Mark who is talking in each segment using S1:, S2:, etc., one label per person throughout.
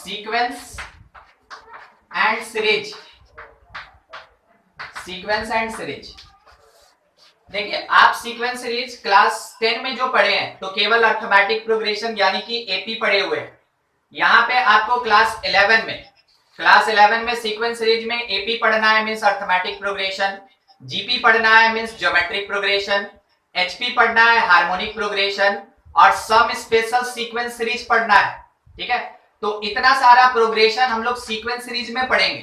S1: Sequence and series, sequence and series. देखिए आप sequence series class 10 में जो पढ़े हैं तो केवल अर्थमेटिक प्रोग्रेशन यानी कि एपी पढ़े हुए हैं। यहाँ पे आपको क्लास 11 में सीक्वेंस सीरीज में एपी पढ़ना है मींस अर्थमेटिक प्रोग्रेशन, जीपी पढ़ना है मींस ज्योमेट्रिक प्रोग्रेशन, एचपी पढ़ना है हार्मोनिक प्रोग्रेशन और सम स्पेशल सीक्वेंस सीरीज पढ़ना है। ठीक है, तो इतना सारा प्रोग्रेशन हम लोग सीक्वेंस सीरीज में पढ़ेंगे।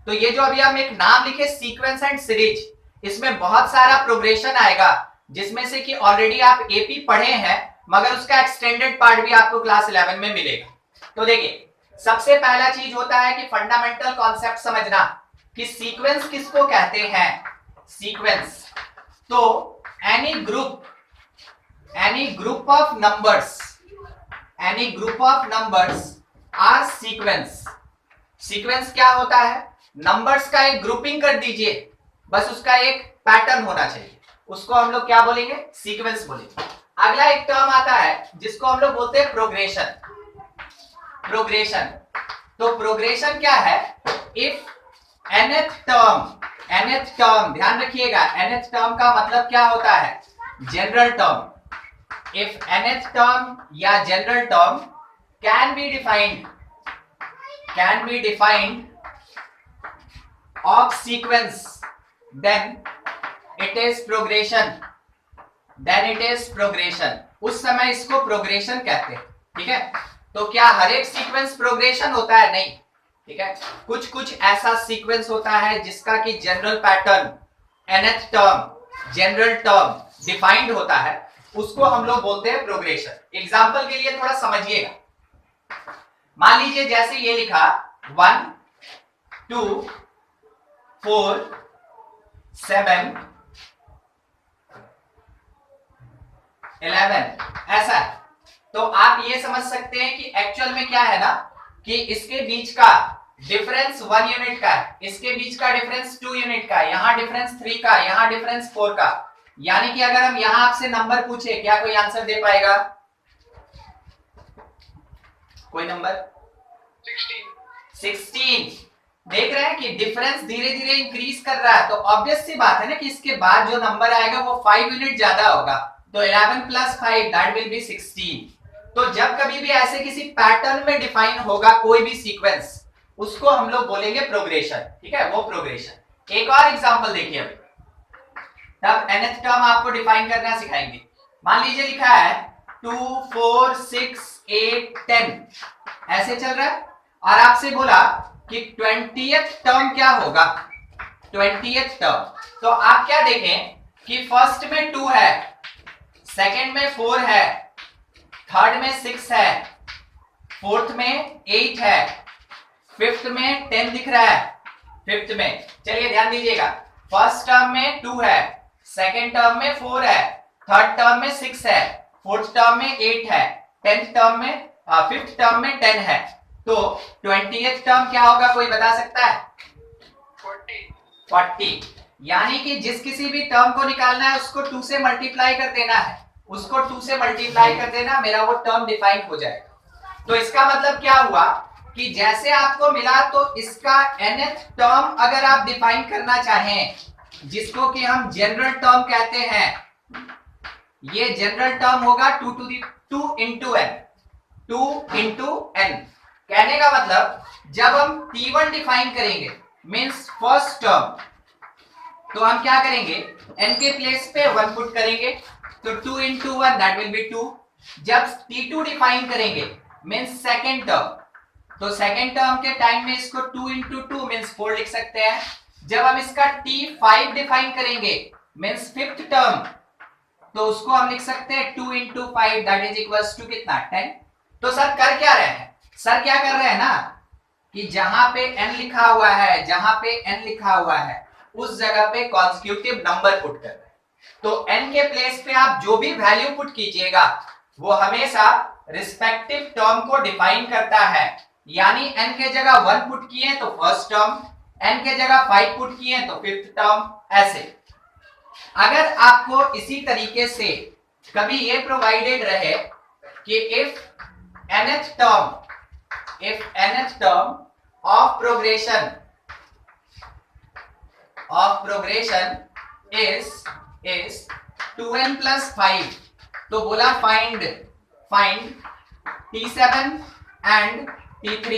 S1: तो ये जो अभी हम एक नाम लिखे सीक्वेंस एंड सीरीज, इसमें बहुत सारा प्रोग्रेशन आएगा जिसमें से कि ऑलरेडी आप एपी पढ़े हैं मगर उसका एक्सटेंडेड पार्ट भी आपको क्लास 11 में मिलेगा। तो देखिए सबसे पहला चीज होता है कि फंडामेंटल कॉन्सेप्ट समझना कि सीक्वेंस किसको कहते हैं। सीक्वेंस तो any group of numbers are sequence. Sequence क्या होता है? नंबर्स का एक ग्रुपिंग कर दीजिए, बस उसका एक पैटर्न होना चाहिए, उसको हम लोग क्या बोलेंगे? सीक्वेंस बोलेंगे। अगला एक टर्म आता है जिसको हम लोग बोलते हैं प्रोग्रेशन। तो प्रोग्रेशन क्या है? इफ nth टर्म, ध्यान रखिएगा nth टर्म का मतलब क्या होता है? General term. If nth term या general term can be defined of sequence then it is progression। उस समय इसको प्रोग्रेशन कहते हैं। ठीक है, तो क्या हर एक सीक्वेंस प्रोग्रेशन होता है? नहीं। ठीक है, कुछ ऐसा सीक्वेंस होता है जिसका कि general pattern nth term general term defined होता है, उसको हम लोग बोलते हैं प्रोग्रेशन। एग्जांपल के लिए थोड़ा समझिएगा। मान लीजिए जैसे ये लिखा 1 2 4 7 11 ऐसा है, तो आप ये समझ सकते हैं कि एक्चुअल में क्या है ना कि इसके बीच का डिफरेंस 1 यूनिट का है, इसके बीच का डिफरेंस 2 यूनिट का, यहाँ डिफरेंस 3 का, यहाँ डिफरेंस 4 का। यानी कि अगर हम यहाँ आपसे नंबर पूछे, क्या कोई आंसर दे पाएगा? कोई नंबर? 16। देख रहे हैं कि डिफरेंस धीरे धीरे इंक्रीज कर रहा है, तो ऑब्वियस सी बात है ना कि इसके बाद जो नंबर आएगा वो 5 यूनिट ज्यादा होगा, तो 11 + 5 दैट विल बी 16। तो जब कभी भी ऐसे किसी पैटर्न में डिफाइन होगा कोई भी सीक्वेंस, उसको हम लोग बोलेंगे प्रोग्रेशन। ठीक है, वो प्रोग्रेशन। एक और एग्जांपल देखिए अभी, तब nth टर्म आपको डिफाइन करना सिखाएंगे। मान लीजिए लिखा है 2 4 6 8 10 ऐसे चल रहा है और आपसे बोला कि 20th टर्म क्या होगा? 20th टर्म, तो आप क्या देखें कि फर्स्ट में 2 है, सेकंड में 4 है, थर्ड में 6 है, फोर्थ में 8 है, फिफ्थ में 10 दिख रहा है। फिफ्थ में चलिए ध्यान दीजिएगा, फर्स्ट टर्म में 2 है, सेकंड टर्म में 4 है, थर्ड टर्म में 6 है, फोर्थ टर्म में 8 है, फिफ्थ टर्म में 10 है। तो 20th टर्म क्या होगा? कोई बता सकता है? 40। यानी कि जिस किसी भी टर्म को निकालना है उसको 2 से मल्टीप्लाई कर देना है, उसको 2 से मल्टीप्लाई कर देना, मेरा वो टर्म डिफाइन हो जाएगा। तो इसका मतलब क्या हुआ कि जैसे आपको मिला तो इसका nth टर्म अगर आप डिफाइन करना चाहें, जिसको कि हम जनरल टर्म कहते हैं, ये जनरल टर्म होगा 2 into n। कहने का मतलब जब हम T1 डिफाइन करेंगे मींस फर्स्ट टर्म, तो हम क्या करेंगे? n के प्लेस पे 1 पुट करेंगे, तो 2 into 1 दैट विल बी 2। जब T2 डिफाइन करेंगे मींस सेकंड टर्म, तो सेकंड टर्म के टाइम में इसको 2 into 2 मींस 4 लिख सकते हैं। जब हम इसका T5 डिफाइन करेंगे मींस फिफ्थ टर्म, तो उसको हम लिख सकते हैं 2 into 5 that is equals to कितना? 10। तो सर कर क्या रहे हैं? सर क्या कर रहे हैं ना कि जहां पे n लिखा हुआ है उस जगह पे कॉन्सेक्यूटिव नंबर पुट कर रहे हैं। तो n के प्लेस पे आप जो भी वैल्यू पुट कीजिएगा वो हमेशा रिस्पेक्टिव टर्म को डिफाइन करता है। यानी n के जगह 1 पुट किए तो फर्स्ट टर्म, n के जगह 5 पुट किए तो फिफ्थ टर्म, ऐसे। अगर आपको इसी तरीके से कभी ये प्रोवाइडेड रहे कि if nth if nth term of progression is 2n plus 5, तो बोला find T7 and T3।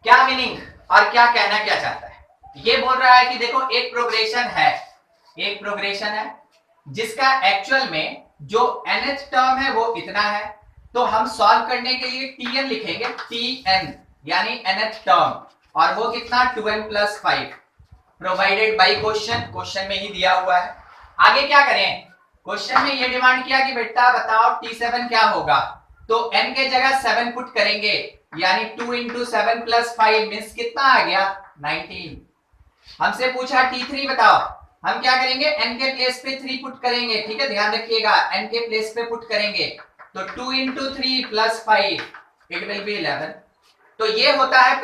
S1: क्या मीनिंग और क्या कहना क्या चाहता है? ये बोल रहा है कि देखो एक प्रोग्रेशन है जिसका एक्चुअल में जो nth टर्म है वो इतना है, तो हम सॉल्व करने के लिए tn लिखेंगे, tn यानी nth टर्म, और वो कितना 2n plus 5 provided by question में ही दिया हुआ है। आगे क्या करें? क्वेश्चन में ये डिमांड किया कि बेटा बताओ T7 क्या होगा, तो n के जगह 7 पुट करेंगे, यानी 2 into 7 plus 5 मींस कितना आ गया 19। हमसे पूछा T3 बताओ, हम क्या करेंगे n के प्लेस पे 3 पुट करेंगे, ठीक है, ध्यान रखिएगा n के प्लेस पे पुट करेंगे, तो 2 into 3 plus 5 it will B 11। तो ये होता है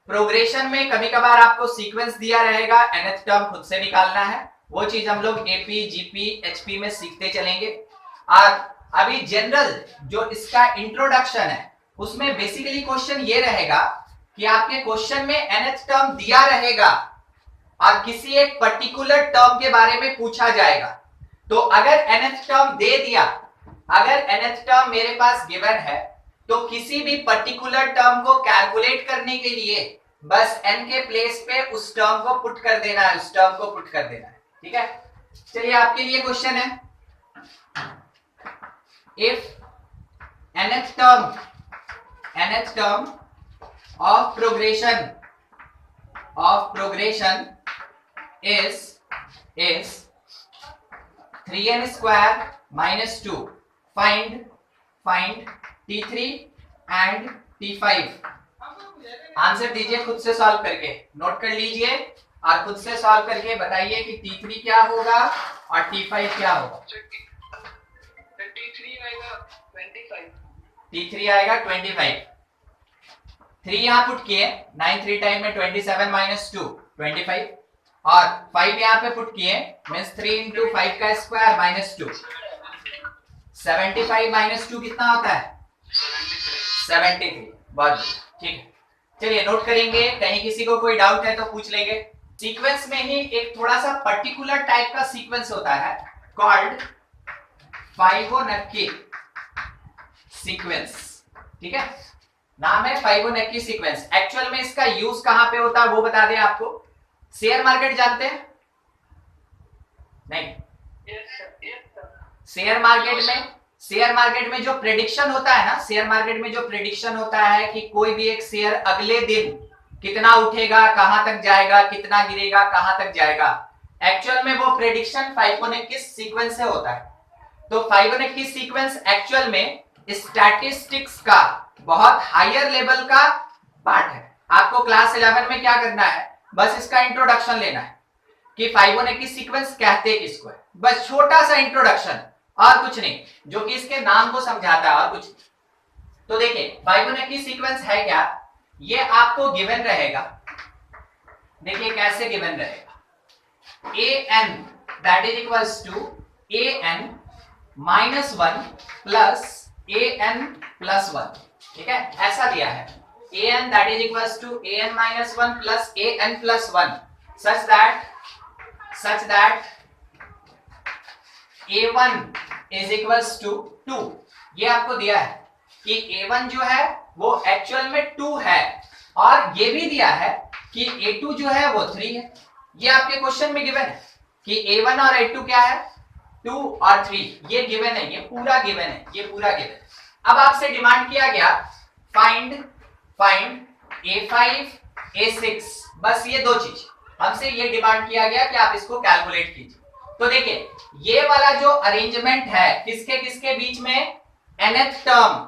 S1: प्रोग्रेशन में कभी कभार आपको सीक्वेंस दिया रहेगा, nth टर्म खुद से निकालना है, वो चीज हम लोग एपी जीपी एचपी में सीखते चलेंगे। और अभी जनरल जो इसका इंट्रोडक्शन है उसमें बेसिकली क्वेश्चन ये रहेगा कि आपके क्वेश्चन में nth टर्म दिया रहेगा और किसी एक पर्टिकुलर टर्म के बारे में पूछा जाएगा। तो अगर nth टर्म दे दिया, अगर nth टर्म मेरे पास गिवन है, तो किसी भी पर्टिकुलर टर्म को कैलकुलेट करने के लिए बस n के प्लेस पे उस टर्म को पुट कर देना है, ठीक है। चलिए आपके लिए क्वेश्चन है, if nth term of progression is 3n square minus 2, find T3 and T5। Answer दीजिए खुद से सॉल्व करके, नोट कर लीजिए और खुद से सॉल्व करके बताइए कि T3 क्या होगा और T5 क्या होगा। T3 आएगा 25, 3 यहाँ पुट किए, 9 3 टाइम में 27 माइनस 2 25, और 5 यहाँ पे पुट किए मींस 3 into 5 का स्क्वायर माइनस 2, 75 माइनस 2 कितना होता है 73। बहुत ठीक है, चलिए नोट करेंगे, कहीं किसी को कोई डाउट है तो पूछ लेंगे। सीक्वेंस में ही एक थोड़ा सा पर्टिकुलर टाइप का सीक्वेंस होता है कॉल्ड फाइबोनक्की सीक्वेंस, ठीक है, नाम है फाइबोनक्की सीक्वेंस। एक्चुअल में इसका यूज कहां पे होता है वो बता दें आपको। शेयर मार्केट जानते हैं? नहीं, शेयर मार्केट में जो प्रेडिक्शन होता है ना, शेयर मार्केट में जो प्रेडिक्शन होता है कि कोई भी एक शेयर अगले दिन कितना उठेगा, कहां तक जाएगा, कितना गिरेगा, कहां तक जाएगा, एक्चुअल में वो प्रेडिक्शन फाइबोनक्की सीक्वेंस से होता है। तो फाइबोनक्की सीक्वेंस एक्चुअल में स्टैटिस्टिक्स का बहुत हायर लेवल का पार्ट है। आपको क्लास 11 में क्या करना है, बस इसका इंट्रोडक्शन लेना है कि फाइबोनक्की सीक्वेंस कहते किसको है, बस छोटा सा इंट्रोडक्शन और कुछ नहीं, जो कि इसके नाम को समझाता है और कुछ नहीं। तो देखिए फाइबोनक्की सीक्वेंस है क्या, ये आपको गिवन रहेगा, देखिए कैसे गिवन रहेगा, an that is equals to an minus 1 plus an plus 1, ठीक है, ऐसा दिया है, an that is equals to an minus 1 plus an plus 1 such that a1 is equals to 2। ये आपको दिया है कि a1 जो है वो एक्चुअल में 2 है, और ये भी दिया है कि a2 जो है वो 3 है। ये आपके क्वेश्चन में गिवन है कि a1 और a2 क्या है 2 और 3, ये गिवन है, ये पूरा गिवन है। अब आपसे डिमांड किया गया फाइंड a5 a6, बस ये दो चीज हमसे ये डिमांड किया गया कि आप इसको कैलकुलेट कीजिए। तो देखिए ये वाला जो अरेंजमेंट है किसके किसके बीच में, nth term,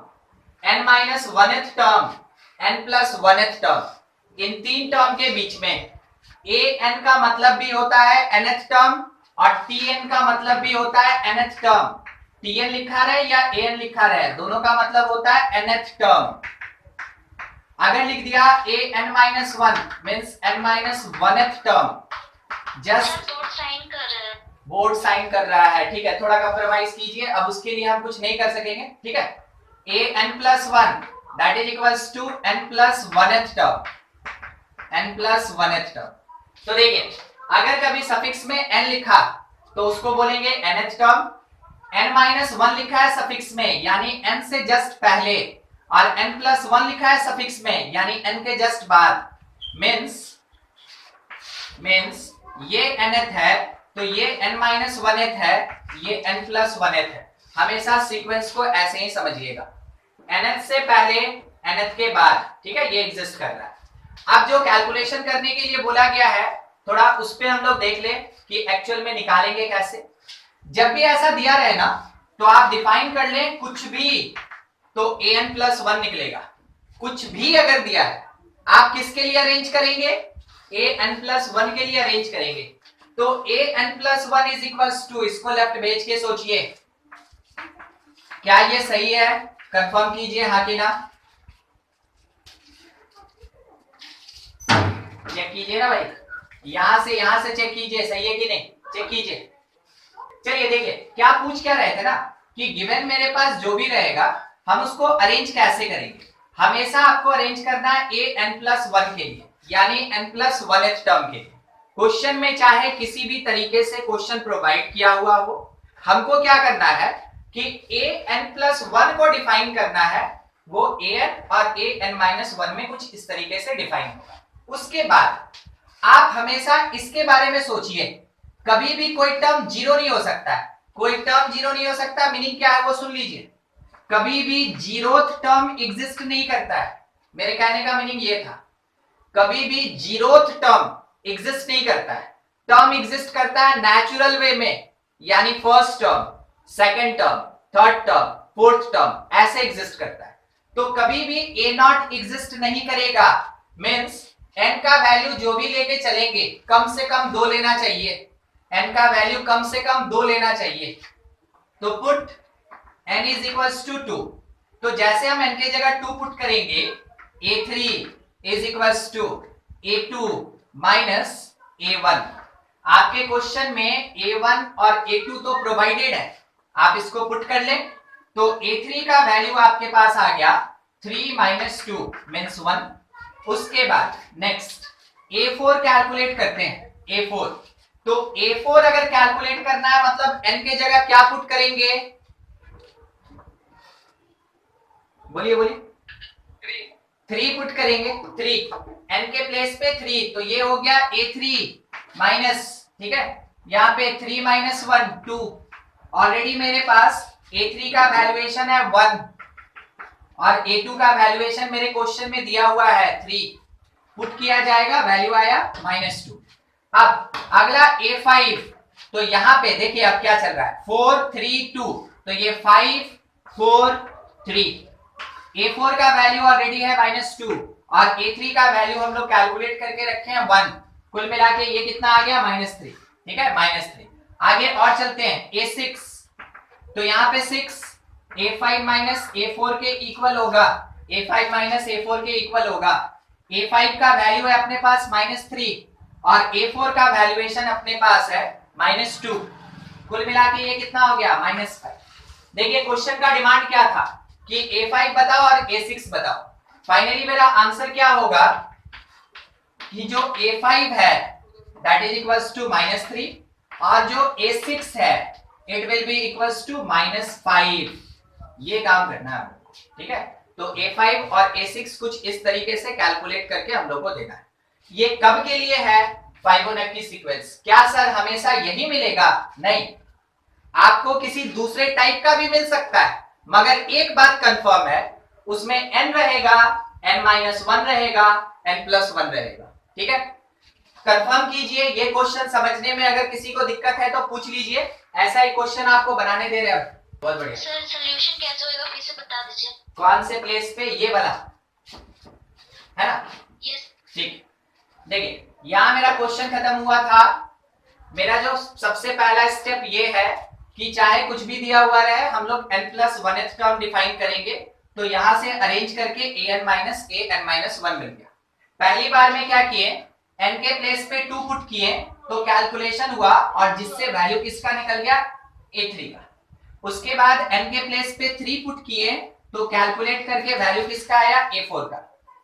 S1: n minus 1th term, n plus 1th term, इन तीन टर्म के बीच में an का मतलब भी होता है nth टर्म और tn का मतलब भी होता है nth टर्म। tn लिखा रहे या an लिखा रहे, दोनों का मतलब होता है nth टर्म। अगर लिख दिया an minus 1 means n minus 1th term, just board sign कर रहा है, ठीक है, थोड़ा कंप्रोमाइज कीजिए, अब उसके लिए हम कुछ नहीं कर सकेंगे, ठीक है। an plus 1 that is equals to n plus 1th term, n plus 1th term. तो देखिए अगर कभी सफिक्स में n लिखा तो उसको बोलेंगे nth टर्म, n माइनस 1 लिखा है सफिक्स में यानी n से जस्ट पहले, और n प्लस 1 लिखा है सफिक्स में यानी n के जस्ट बाद, मीन्स ये nth है तो ये n माइनस 1th है, ये n प्लस 1th है। हमेशा सीक्वेंस को ऐसे ही समझिएगा, nth से पहले nth के बाद, ठीक है, ये एग्जिस्ट कर रहा है। अब जो कैलकुलेशन करने के लिए बोला गया है थोड़ा उस पे हम लोग देख ले कि एक्चुअल में निकालेंगे कैसे। जब भी ऐसा दिया रहे ना तो आप डिफाइन कर लें कुछ भी तो an प्लस 1 निकलेगा। कुछ भी अगर दिया है आप किसके लिए अरेंज करेंगे, an प्लस 1 के लिए अरेंज करेंगे। तो an plus 1 is equals to, इसको लेफ्ट भेज के सोचिए क्या ये सही है, कंफर्म कीजिए हाँ कि ना, चेक कीजिए ना भाई, यहां से चेक कीजिए सही है कि नहीं, चेक कीजिए। चलिए देखिए क्या पूछ क्या रहे थे ना कि गिवन मेरे पास जो भी रहेगा हम उसको अरेंज कैसे करेंगे। हमेशा आपको अरेंज करना है an प्लस 1 के लिए यानी n प्लस 1th टर्म के लिए। क्वेश्चन में चाहे किसी भी तरीके से क्वेश्चन प्रोवाइड किया हुआ हो, हमको क्या करना है कि an प्लस 1 को डिफाइन करना है, वो an और an माइनस 1 में कुछ इस तरीके से डिफाइन होगा। उसके बाद आप हमेशा इसके बारे में सोचिए, कभी भी कोई टर्म जीरो नहीं हो सकता है, कोई टर्म जीरो नहीं हो सकता, मीनिंग क्या है वो सुन लीजिए, कभी भी जीरोथ टर्म एग्जिस्ट नहीं करता है। मेरे कहने का मीनिंग ये था, कभी भी जीरोथ टर्म एग्जिस्ट नहीं करता है, टर्म एग्जिस्ट करता है नेचुरल वे में, यानी first term, second term, third term, fourth term ऐसे एग्जिस्ट करता है। तो कभी भी ए नॉट एग्जिस्ट नहीं करेगा, मीन्स n का वैल्यू जो भी लेके चलेंगे कम से कम 2 लेना चाहिए, n का वैल्यू कम से कम 2 लेना चाहिए। तो put n is equals to 2, तो जैसे हम n की जगह 2 पुट करेंगे, a3 is equals to a2 minus a1। आपके क्वेश्चन में a1 और a2 तो प्रोवाइडेड है, आप इसको पुट कर लें तो a3 का वैल्यू आपके पास आ गया 3 माइनस 2 मीन्स 1। उसके बाद नेक्स्ट a4 कैलकुलेट करते हैं, a4। तो a4 अगर कैलकुलेट करना है मतलब n के जगह क्या पुट करेंगे, बोलिए बोलिए, 3 पुट करेंगे, 3 n के प्लेस पे 3, तो ये हो गया a3 माइनस, ठीक है, यहाँ पे 3 माइनस 1 2, ऑलरेडी मेरे पास a3 का वैल्यूएशन है 1 और a2 का वैल्यूएशन मेरे क्वेश्चन में दिया हुआ है 3, पुट किया जाएगा, वैल्यू आया -2। अब अगला a5, तो यहां पे देखिए अब क्या चल रहा है 4 3 2, तो ये 5 4 3, a4 का वैल्यू ऑलरेडी है -2 और a3 का वैल्यू हम लोग कैलकुलेट करके रखे हैं 1, कुल मिला के ये कितना आ गया -3, ठीक है, -3। आगे और चलते हैं a6, तो यहाँ पे 6 a5 माइनस a4 के इक्वल होगा, a5 माइनस a4 के इक्वल होगा। a5 का वैल्यू है अपने पास -3 और a4 का वैल्यूएशन अपने पास है -2, कुल मिला के ये कितना हो गया -5। देखिए क्वेश्चन का डिमांड क्या था कि a5 बताओ और a6 बताओ। फाइनली मेरा आंसर क्या होगा कि जो a5 है दैट इज इक्वल्स टू -3 और जो a6 है it will be equals to -5। ये काम करना है आपको, ठीक है। तो a5 और a6 कुछ इस तरीके से कैलकुलेट करके हम लोग को देना है। ये कब के लिए है, फाइबोनैक्सी सीक्वेंस। क्या सर हमेशा यही मिलेगा, नहीं, आपको किसी दूसरे टाइप का भी मिल सकता है, मगर एक बात कंफर्म है उसमें n रहेगा, n-1 रहेगा, n+1 रहेगा, ठीक है। कंफर्म कीजिए, ये क्वेश्चन समझने में अगर किसी को दिक्कत है तो पूछ लीजिए, ऐसा ही क्वेश्चन आपको बनाने दे रहे हैं। बहुत बढ़िया
S2: सर, सॉल्यूशन कैसे होएगा फिर से बता दीजिए।
S1: कौन से प्लेस पे, ये वाला है ना,
S2: यस
S1: ठीक। देखिए यहाँ मेरा क्वेश्चन खत्म हुआ था। मेरा जो सबसे पहला स्टेप ये है कि चाहे कुछ भी दिया हुआ रहे हम लोग n+1th टर्म डिफाइन करेंगे। तो यहां से अरेंज करके an-1 मिल गया। पहली बार में क्या किए, n के प्लेस पे 2 पुट किए तो कैलकुलेशन हुआ और जिससे वैल्यू किसका निकल गया, a3 का। उसके बाद n के प्लेस पे 3 पुट किए तो कैलकुलेट करके वैल्यू किसका आया, A4 का।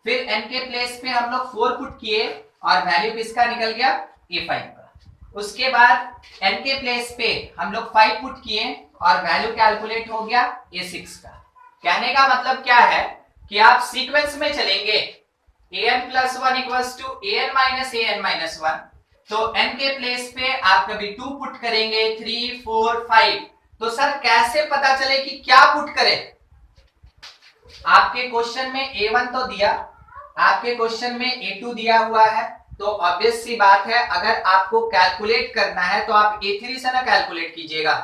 S1: फिर n के प्लेस पे हम लोग 4 पुट किए और वैल्यू किसका निकल गया, A5 का। उसके बाद n के प्लेस पे हम लोग 5 पुट किए और वैल्यू कैलकुलेट हो गया A6 का। कहने का मतलब क्या है कि आप सीक्वेंस में चलेंगे, an plus 1 equals to an minus an minus 1, तो n के प्लेस पे आप कभी 2 पुट करेंगे, 3 4 5। तो सर कैसे पता चले कि क्या पुट करें, आपके क्वेश्चन में A1 तो दिया, आपके क्वेश्चन में A2 दिया हुआ है, तो ऑब्वियस सी बात है अगर आपको कैलकुलेट करना है तो आप A3 से ना कैलकुलेट कीजिएगा।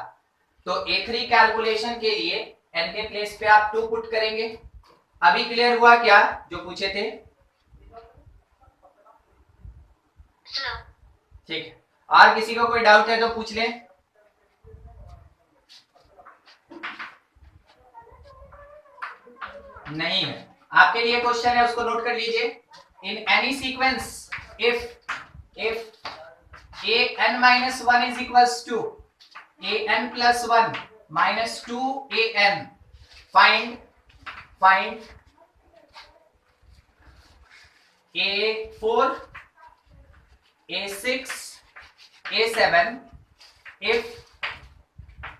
S1: तो A3 कैलकुलेशन के लिए n के प्लेस पे आप 2 पुट करेंगे। अभी क्लियर हुआ क्या जो पूछे थे? ठीक है, और किसी को कोई डाउट है तो पूछ ले। नहीं है, आपके लिए क्वेश्चन है, उसको नोट कर लीजिए। In any sequence if an minus 1 is equals to an plus 1 minus 2an, find A4 A6 A7 if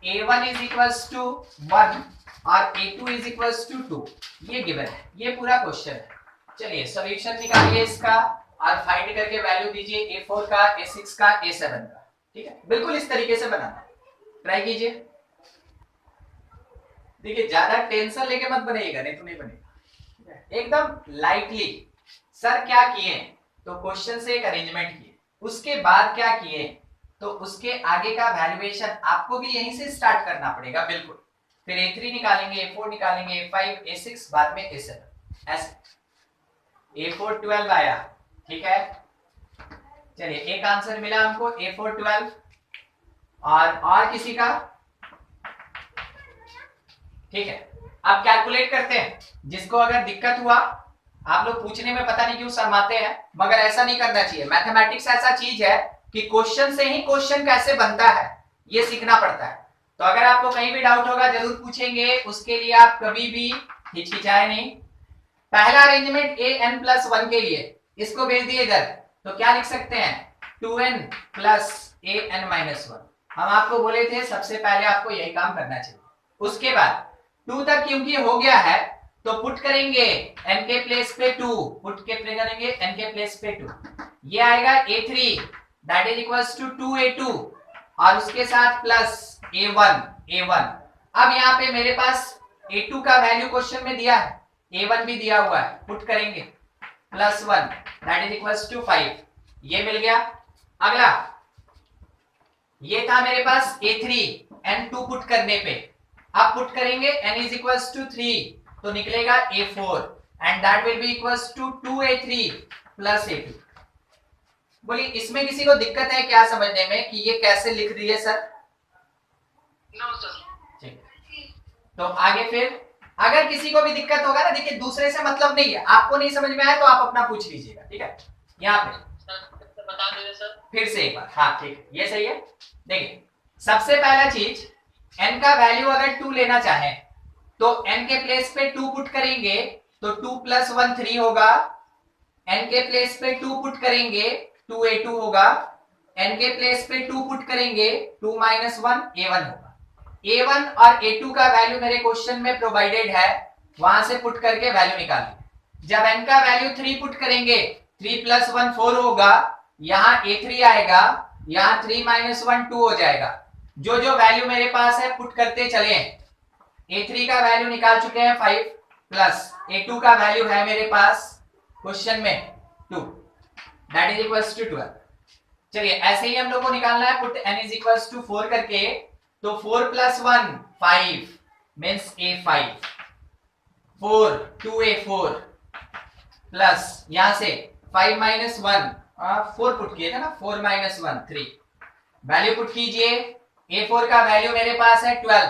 S1: A1 is equals to 1 और A2 is equals to 2, ये गिवन है, ये पूरा क्वेश्चन है। चलिए सॉल्यूशन निकालिए इसका और फाइंड करके वैल्यू दीजिए A4 का, A6 का, A7 का। ठीक है, बिल्कुल इस तरीके से बनाना, ट्राई कीजिए। देखिए ज्यादा टेंशन लेके मत बनाइएगा, नहीं तो नहीं बनेगा, एकदम लाइटली। सर क्या किए, तो क्वेश्चन से एक अरेंजमेंट किए, उसके बाद क्या किए, तो उसके आगे का वैल्यूएशन आपको भी यहीं से स्टार्ट करना पड़ेगा, बिल्कुल। फिर A3 निकालेंगे, A4 निकालेंगे, A5 A6, बाद में A7, ऐसे। A4 12 आया, ठीक है। चलिए एक आंसर मिला हमको A4 12, और किसी का? ठीक है, अब कैलकुलेट करते हैं। जिसको अगर दिक्कत हुआ, आप लोग पूछने में पता नहीं क्यों शर्माते हैं, मगर ऐसा नहीं करना चाहिए। मैथमेटिक्स ऐसा चीज है कि क्वेश्चन से ही क्वेश्चन कैसे बनता है ये सीखना पड़ता है। तो अगर आपको कहीं भी डाउट होगा जरूर पूछेंगे, उसके लिए आप कभी भी हिचकिचाए नहीं। पहला अरेंजमेंट an प्लस 1 के लिए, इसको भेज दिए इधर, तो क्या लिख सकते हैं 2n प्लस an माइनस 1। हम आपको बोले थे सबसे पहले आपको यही काम करना चाहिए। उसके बाद 2 तक क्योंकि हो गया है तो पुट करेंगे n के प्लेस पे 2, पुट के प्ले करेंगे n के प्लेस पे 2, ये आएगा A3 that is equals to 2A2 और उसके साथ प्लस A1। अब यहाँ पे मेरे पास A2 का वैल्यू क्वेश्चन में दिया है, A1 भी दिया हुआ है, पुट करेंगे plus 1 that is equals to 5, ये मिल गया। अगला ये था मेरे पास A3 n2 पुट करने पे, अब पुट करेंगे n इज इक्वल्स टू 3, तो निकलेगा A4 and that will be equals to 2A3 plus A2। बोलिए इसमें किसी को दिक्कत है क्या समझने में कि ये कैसे लिख रही है सर?
S2: No sir.
S1: ठीक, तो आगे फिर अगर किसी को भी दिक्कत होगा ना, देखिए दूसरे से मतलब नहीं है, आपको नहीं समझ में आया तो आप अपना पूछ लीजिएगा, ठीक है। यहाँ पे
S2: बता दीजिए सर
S1: फिर से एक बार, हाँ ठीक है, ये सही है। देखिए सबसे पहला चीज, n का वैल्यू अगर 2 लेना चाहे तो n के प्लेस पे 2 पुट करेंगे तो 2 प्लस 1 3 होगा, n के प्लेस पे 2 पुट करेंगे 2A2 होगा, n के प्लेस पे 2 पुट करेंगे 2 माइनस 1 A1 होगा। A1 और A2 का वैल्यू मेरे क्वेश्चन में प्रोवाइडेड है, वहां से पुट करके वैल्यू निकालिए। जब n का वैल्यू 3 पुट करेंगे 3 प्लस 1 4 होगा, यहाँ A3 आएगा, यहाँ 3 माइनस 1 2 हो जाएगा। जो जो वैल्यू मेरे पास है पुट करते चले। A3 का वैल्यू निकाल चुके हैं 5 प्लस A2 का वैल्यू है मेरे पास क्वेश्चन में 2 दैट इज इक्वल्स टू 12। चलिए ऐसे ही हम लोग को निकालना है, put n is equals to 4 करके, तो 4 plus 1 5 means A5, 4 2A4 plus यहां से 5 माइनस 1 4 पुट किए थे ना, 4 माइनस 1 3, वैल्यू पुट कीजिए। A4 का वैल्यू मेरे पास है 12,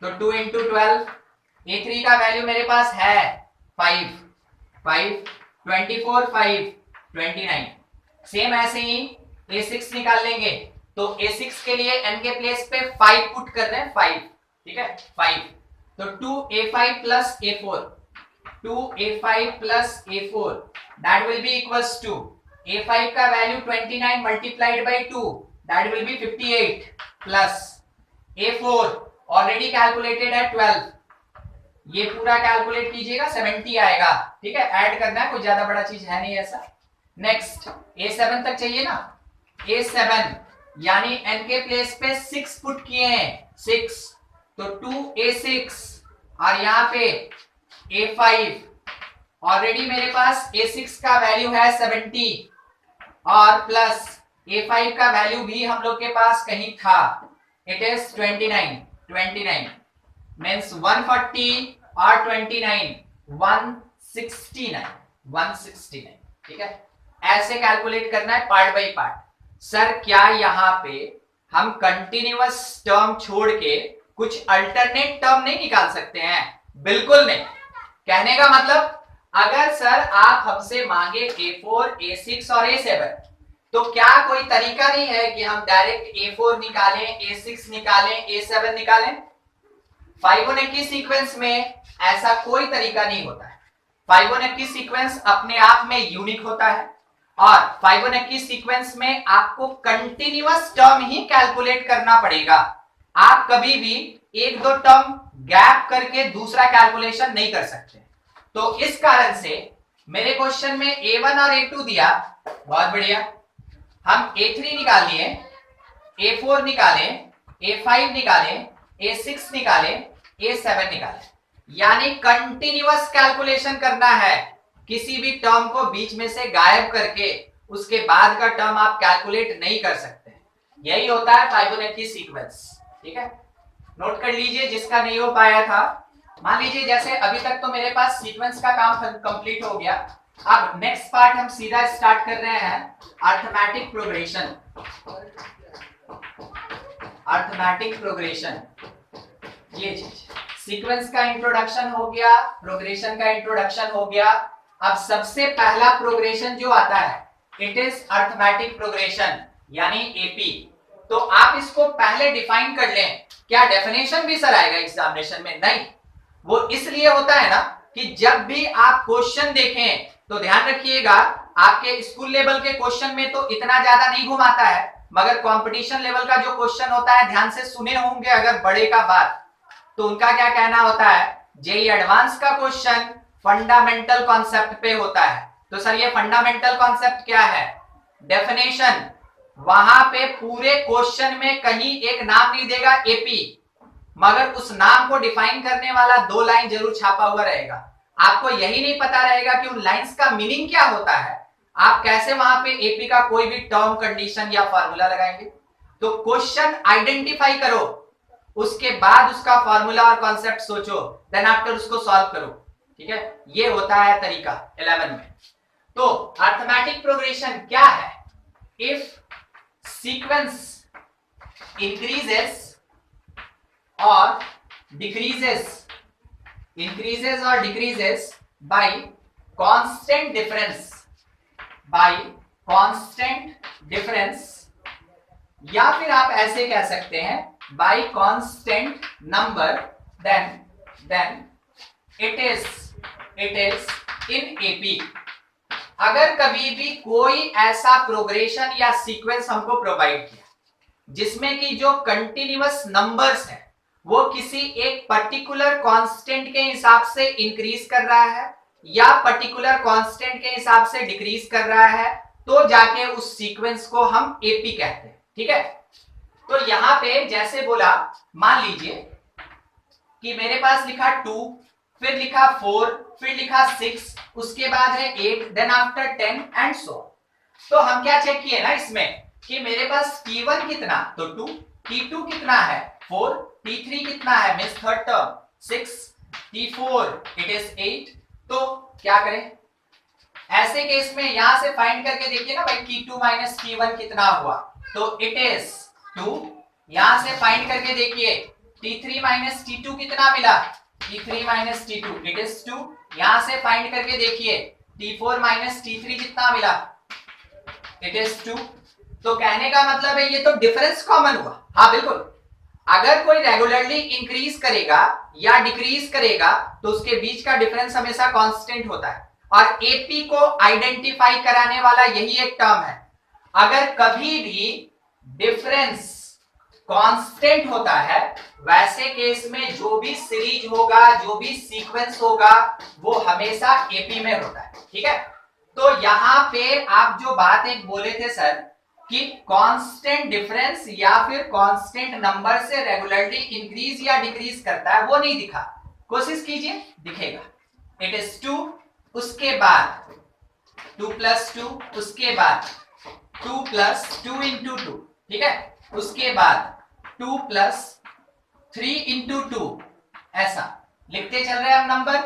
S1: तो 2 इंटू 12। A3 का वैल्यू मेरे पास है 5 24 5 29। सेम ऐसे ही A6 निकाल लेंगे, तो A6 के लिए n के प्लेस पे 5 पुट कर रहे हैं 5, ठीक है 5, तो 2a5 plus a4, 2a5 plus a4 that will be equals to a5 का value 29 multiplied by 2 that will be 58 plus a4 already calculated है 12, ये पूरा कैलकुलेट कीजिएगा 70 आएगा, ठीक है, ऐड करना है, कोई ज्यादा बड़ा चीज है नहीं ऐसा। नेक्स्ट a7 तक चाहिए ना, a7 यानी n के प्लेस पे 6 पुट किए हैं, 6, तो 2a6 और यहाँ पे a5, ऑलरेडी मेरे पास a6 का वैल्यू है 70 और प्लस a5 का वैल्यू भी हम लोग के पास कहीं था, इट इज 29 मीन्स 140 और 29 169, ठीक है, ऐसे कैलकुलेट करना है पार्ट बाय पार्ट। सर क्या यहाँ पे हम कंटिन्यूअस टर्म छोड़ के कुछ अल्टरनेट टर्म नहीं निकाल सकते हैं? बिल्कुल नहीं। कहने का मतलब अगर सर आप हमसे मांगे a4, a6 और a7 तो क्या कोई तरीका नहीं है कि हम डायरेक्ट a4 निकालें, a6 निकालें, a7 निकालें? फिबोनाची सीक्वेंस में ऐसा कोई तरीका नहीं होता है। फिबोनाची सीक्वेंस अपने आप में यूनिक होता है और फिबोनाची सीक्वेंस में आपको कंटिन्यूअस टर्म ही कैलकुलेट करना पड़ेगा। आप कभी भी एक दो टर्म गैप करके दूसरा कैलकुलेशन नहीं कर सकते। तो इस कारण से मेरे क्वेश्चन में a1 और a2 दिया, बहुत बढ़िया, हम a3 निकाल लिए, a4 निकाले, a5 निकाले, a6 निकाले, a7 निकाले, यानी कंटिन्यूअस कैलकुलेशन करना है, किसी भी टर्म को बीच में से गायब करके उसके बाद का टर्म आप कैलकुलेट नहीं कर सकते। यही होता है फिबोनाची सीक्वेंस, ठीक है, नोट कर लीजिए जिसका नहीं हो पाया था। मान लीजिए जैसे अभी तक तो मेरे पास सीक्वेंस का काम कंप्लीट हो गया, अब नेक्स्ट पार्ट हम सीधा स्टार्ट कर रहे हैं अरिथमेटिक प्रोग्रेशन। अरिथमेटिक प्रोग्रेशन, ये चीज, सीक्वेंस का इंट्रोडक्शन हो गया, प्रोग्रेशन का इंट्रोडक्शन हो गया। अब सबसे पहला प्रोग्रेशन जो आता है इट इज अरिथमेटिक प्रोग्रेशन यानी एपी। तो आप इसको पहले डिफाइन कर लें। क्या डेफिनेशन भी सर आएगा एग्जामिनेशन में? नहीं, वो इसलिए होता है ना कि जब भी आप क्वेश्चन देखें तो ध्यान रखिएगा, आपके स्कूल लेवल के क्वेश्चन में तो इतना ज्यादा नहीं घुमाता है, मगर कंपटीशन लेवल का जो क्वेश्चन होता है, ध्यान से सुने होंगे अगर बड़े का बात, तो उनका क्या कहना होता है, जेई एडवांस का क्वेश्चन फंडामेंटल कॉन्सेप्ट पे होता है। तो सर ये फंडामेंटल कॉन्सेप्ट क्या है? डेफिनेशन, वहां पे पूरे क्वेश्चन में कहीं एक नाम नहीं देगा एपी, मगर उस नाम को डिफाइन करने वाला 2 लाइन जरूर छापा हुआ रहेगा। आपको यही नहीं पता रहेगा कि उन लाइंस का मीनिंग क्या होता है, आप कैसे वहां पे एपी का कोई भी टर्म, कंडीशन या फॉर्मूला लगाएंगे? तो क्वेश्चन आइडेंटिफाई करो, उसके बाद उसका फॉर्मूला और कॉन्सेप्ट सोचो, देन आफ्टर उसको सॉल्व करो, ठीक है, ये होता है तरीका 11 में। तो अरिथमेटिक प्रोग्रेशन क्या है? इफ सीक्वेंस इंक्रीजेस और decreases, increases or decreases by constant difference, by constant difference, या फिर आप ऐसे कह सकते हैं by constant number, then it is in AP। अगर कभी भी कोई ऐसा प्रोग्रेशन या सीक्वेंस हमको प्रोवाइड किया जिसमें कि जो कंटिन्यूअस नंबर्स है वो किसी एक पर्टिकुलर कांस्टेंट के हिसाब से इंक्रीज कर रहा है या पर्टिकुलर कांस्टेंट के हिसाब से डिक्रीज कर रहा है, तो जाके उस सीक्वेंस को हम एपी कहते हैं, ठीक है। तो यहां पे जैसे बोला, मान लीजिए कि मेरे पास लिखा 2, फिर लिखा 4, फिर लिखा 6, उसके बाद है 8, देन आफ्टर 10 एंड सो। तो हम क्या चेक किए ना इसमें कि मेरे पास T1 कितना, तो 2, T2 कितना है 4, T3 कितना है means third term 6, T4 it is 8। तो क्या करें ऐसे केस में, यहां से फाइंड करके देखिए ना भाई T2 माइनस T1 कितना हुआ, तो इट इज 2। यहां से फाइंड करके देखिए T3 माइनस T2 कितना मिला, T3 minus T2 it is 2। यहां से फाइंड करके देखिए T4 माइनस T3 कितना मिला, इट इज 2। तो कहने का मतलब है ये तो डिफरेंस कॉमन हुआ, हाँ बिल्कुल, अगर कोई रेगुलरली इंक्रीज करेगा या डिक्रीज करेगा तो उसके बीच का डिफरेंस हमेशा कांस्टेंट होता है, और एपी को आइडेंटिफाई कराने वाला यही एक टर्म है। अगर कभी भी डिफरेंस कांस्टेंट होता है, वैसे केस में जो भी सीरीज होगा, जो भी सीक्वेंस होगा, वो हमेशा एपी में होता है। ठीक है, तो यहां पे आप जो बात एक बोले थे सर कि कांस्टेंट डिफरेंस या फिर कांस्टेंट नंबर से रेगुलरली इंक्रीज या डिक्रीज करता है, वो नहीं दिखा। कोशिश कीजिए, दिखेगा। इट इज 2, उसके बाद 2 + 2, उसके बाद 2 + 2 × 2, ठीक है, उसके बाद 2 + 3 × 2, ऐसा लिखते चल रहे हैं हम नंबर।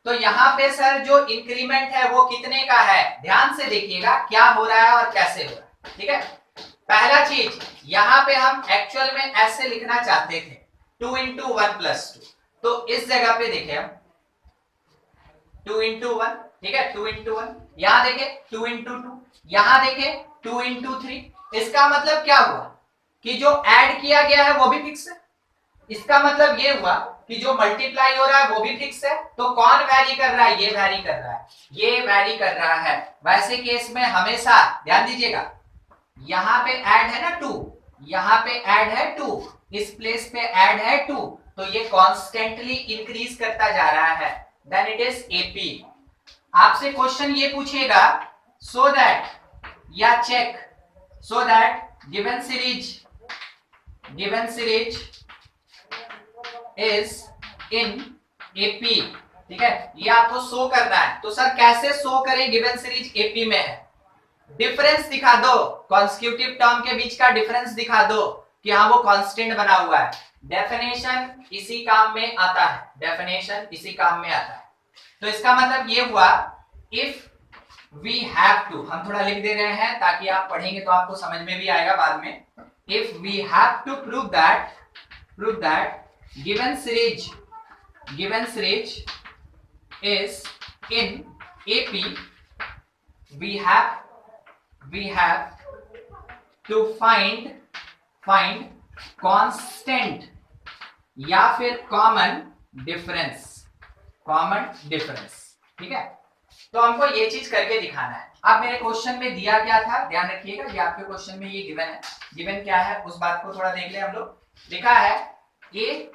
S1: तो यहां पे सर जो इंक्रीमेंट है वो कितने का है, ध्यान से देखिएगा क्या हो रहा है और कैसे हो रहा है। ठीक है, पहला चीज यहां पे हम एक्चुअल में ऐसे लिखना चाहते थे 2 × 1 + 2, तो इस जगह पे देखें हम 2 × 1, ठीक है, 2 × 1, यहां देखें 2 × 2, यहां देखें 2 × 3। इसका मतलब क्या हुआ कि जो ऐड किया गया है वो भी फिक्स है। इसका मतलब ये हुआ कि जो मल्टीप्लाई हो रहा है वो भी फिक्स है। तो कौन वैरी कर रहा है, ये वैरी कर रहा है, ये वैरी कर रहा है। वैसे केस में हमेशा ध्यान दीजिएगा, यहां पे ऐड है ना 2, यहां पे ऐड है 2, इस प्लेस पे ऐड है 2, तो ये कॉन्स्टेंटली इंक्रीज करता जा रहा है, देन इट इज एपी। आपसे क्वेश्चन ये पूछेगा सो दैट या check so that given series is in AP, ठीक है, ये आपको शो करना है। तो सर कैसे शो करें गिवन सीरीज एपी में है, डिफरेंस दिखा दो, कॉन्सेक्यूटिव टर्म के बीच का डिफरेंस दिखा दो कि हाँ वो कांस्टेंट बना हुआ है। डेफिनेशन इसी काम में आता है, डेफिनेशन इसी काम में आता है। तो इसका मतलब ये हुआ इफ वी हैव टू, हम थोड़ा लिख दे रहे हैं ताकि आप पढ़ेंगे तो आपको समझ में भी आएगा बाद में। If we have to prove that given series is in AP, we have to find constant या फिर कॉमन डिफरेंस, ठीक है। तो हमको ये चीज करके दिखाना है। अब मेरे क्वेश्चन में दिया क्या था, ध्यान रखिएगा, ये आपके क्वेश्चन में ये गिवन है। गिवन क्या है उस बात को थोड़ा देख ले हम लोग। लिखा है a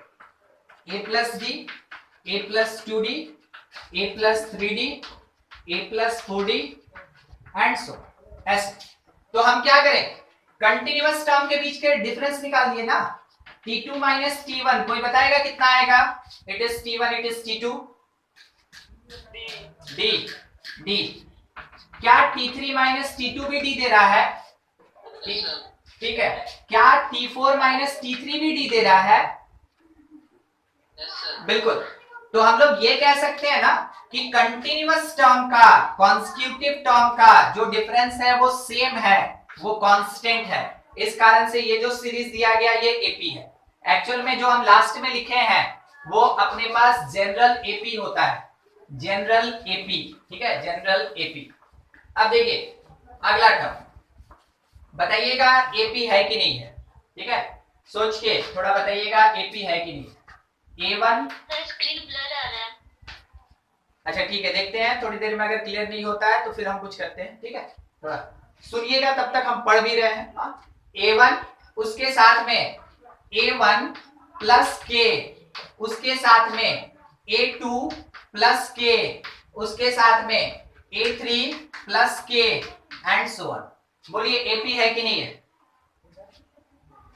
S1: + d, a + 2d, a + 3d, a + 4d and so ऐसे। तो हम क्या करें, कंटिन्यूअस टर्म के बीच के डिफरेंस निकाल दिए ना, t2 - t1, कोई बताएगा कितना आएगा, it is t1, it is t2, d, क्या t3 - t2 भी d दे रहा है, ठीक है, क्या t4 - t3 भी d दे रहा है, बिल्कुल। तो हम लोग ये कह सकते हैं ना कि कंटिन्यूअस टर्म का, कॉन्सेक्यूटिव टर्म का जो डिफरेंस है वो सेम है, वो कांस्टेंट है। इस कारण से ये जो सीरीज दिया गया ये एपी है। एक्चुअल में जो हम लास्ट में लिखे हैं वो अपने पास जनरल एपी होता है, जनरल एपी, ठीक है, जनरल एपी। अब देखिए अगला टर्म, बताइएगा एपी है कि नहीं है, ठीक है, सोच के थोड़ा बताइएगा एपी है कि नहीं। A1
S2: स्क्रीन ब्लर आ रहा है।
S1: अच्छा ठीक है, देखते हैं थोड़ी देर में, अगर क्लियर नहीं होता है तो फिर हम कुछ करते हैं, ठीक है, थोड़ा सुनिएगा, तब तक हम पढ़ भी रहे हैं। A1 उसके साथ में A1 + K, उसके साथ में A2 + K, उसके साथ में A3 + K and so on. बोलिए एपी है कि नहीं है,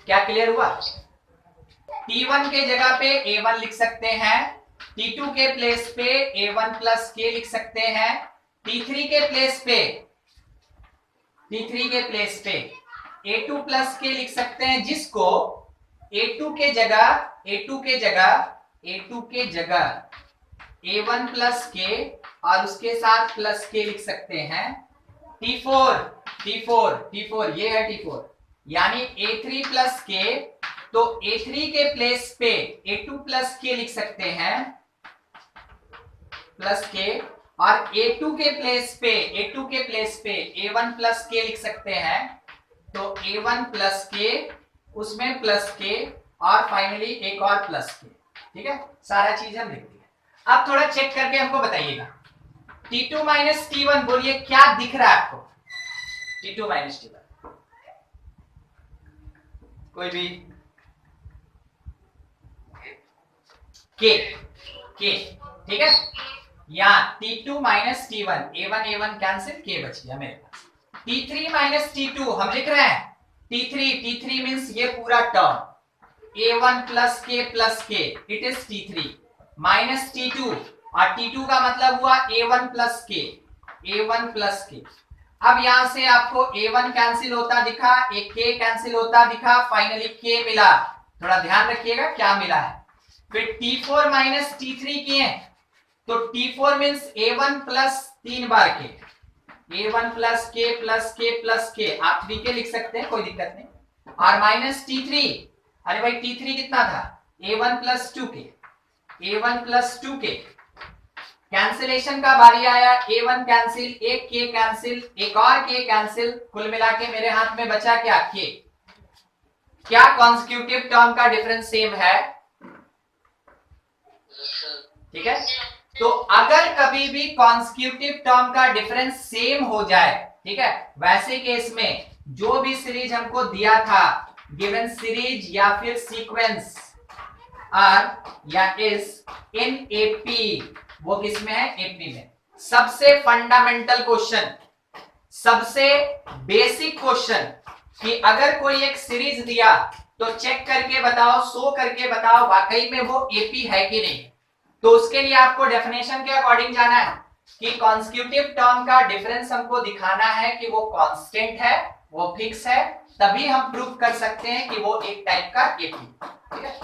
S1: क्या क्लियर हुआ। T1 के जगह पे A1 लिख सकते हैं, T2 के प्लेस पे A1 + K लिख सकते हैं, T3 के प्लेस A2 + K लिख सकते हैं, जिसको A2 के जगह A1 + K और उसके साथ +K लिख सकते हैं। T4 ये है T4, यानी A3 + K, तो A3 के प्लेस पे A2 + K लिख सकते हैं, +K, और A2 के प्लेस पे A1 + K लिख सकते हैं। तो A1 + K, उसमें +K, और फाइनली एक और प्लस के। ठीक है, सारा चीज हम लिख दिया। अब थोड़ा चेक करके हमको बताइएगा T2 माइनस T1, बोलिए क्या दिख रहा है आपको? T2 माइनस T1 कोई भी? के ठीक है, यहाँ T2 minus T1, A1 cancel, के बच गया मेरे पास। T3 माइनस T2 हम लिख रहे हैं T3 मीन्स ये पूरा टर्म A1 प्लस के, it is T3 minus T2, और T2 का मतलब हुआ A1 प्लस के। अब यहां से आपको A1 कैंसिल होता दिखा, एक K कैंसिल होता दिखा, फाइनली K मिला। थोड़ा ध्यान रखिएगा क्या मिला है। फिर T4 माइनस T3 किए तो T4 मीन्स A1 प्लस 3 बार के, A1 प्लस के, आप 3 के लिख सकते हैं, कोई दिक्कत नहीं। और माइनस T3, अरे भाई T3 कितना था? A1 प्लस 2 के, कैंसिलेशन का बारी आया, A1 कैंसिल, एक K कैंसिल, एक और K कैंसिल, कुल मिला के मेरे हाथ में बचा क्या? K। क्या कॉन्सिक्यूटिव टर्म का डिफरेंस सेम है? ठीक है, तो अगर कभी भी कॉन्सिक्यूटिव टर्म का डिफरेंस सेम हो जाए, ठीक है, वैसे केस में जो भी सीरीज हमको दिया था, गिवन सीरीज या फिर सीक्वेंस आर या इज इन एपी, वो किसमें है? एपी में। सबसे फंडामेंटल क्वेश्चन, सबसे बेसिक क्वेश्चन कि अगर कोई एक सीरीज दिया तो चेक करके बताओ, शो करके बताओ वाकई में वो एपी है कि नहीं। तो उसके लिए आपको डेफिनेशन के अकॉर्डिंग जाना है कि कॉन्सिक्यूटिव टर्म का डिफरेंस हमको दिखाना है कि वो कांस्टेंट है, वो फिक्स है, तभी हम प्रूव कर सकते हैं कि वो एक टाइप का एपी। ठीक है,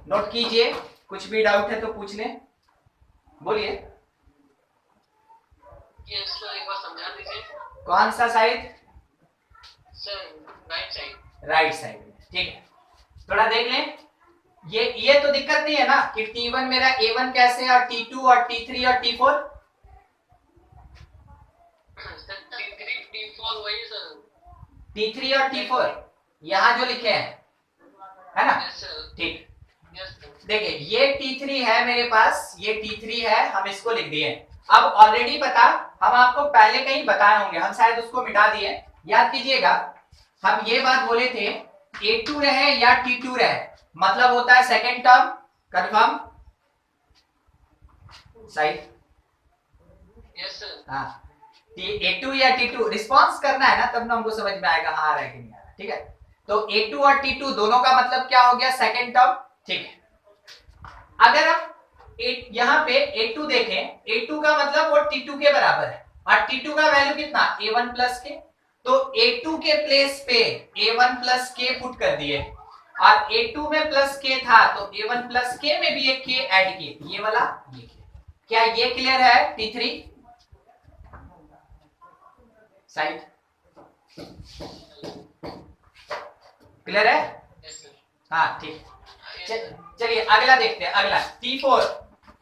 S1: नोट कीजिए, कुछ भी डाउट है तो पूछ लें, बोलिए।
S2: यस सर, एक बार समझा दीजिए।
S1: कौन सा side?
S2: Sir right side.
S1: Right side में, ठीक है, थोड़ा देख लें। ये तो दिक्कत नहीं है ना कि T1 मेरा A1 कैसे है, और T2 और T3 और T4?
S2: सर T3 T4 वही सर।
S1: T3 और T4 यहाँ जो लिखे हैं, है ना?
S2: Yes sir.
S1: ठीक,
S2: यस सर।
S1: देखिए ये T3 है मेरे पास, ये T3 है, हम इसको लिख दिए। अब ऑलरेडी पता, हम आपको पहले कहीं बताए होंगे, हम शायद उसको मिटा दिए, याद कीजिएगा। हम ये बात बोले थे A2 रहे या T2 रहे, मतलब होता है सेकेंड टर्म कंफर्म सही।
S2: Yes sir.
S1: हाँ, A2 या T2 रिस्पॉन्स करना है ना, तब ना हमको समझ में आएगा हाँ आ रहा है कि नहीं आ रहा है। ठीक है, तो A2 और T2 दोनों का मतलब क्या हो गया? Second term. ठीक है, अगर हम यहाँ पे A2 देखें, A2 का मतलब वो T2 के बराबर है, और T2 का वैल्यू कितना? A1 प्लस के, तो A2 के प्लेस पे A1 प्लस के पुट कर दिए, और A2 में प्लस के था तो A1 प्लस के में भी एक के ऐड किए, ये वाला ये के। क्या ये क्लियर है? T3 साइड क्लियर है?
S2: Yes sir.
S1: हाँ ठीक, चलिए अगला देखते हैं। अगला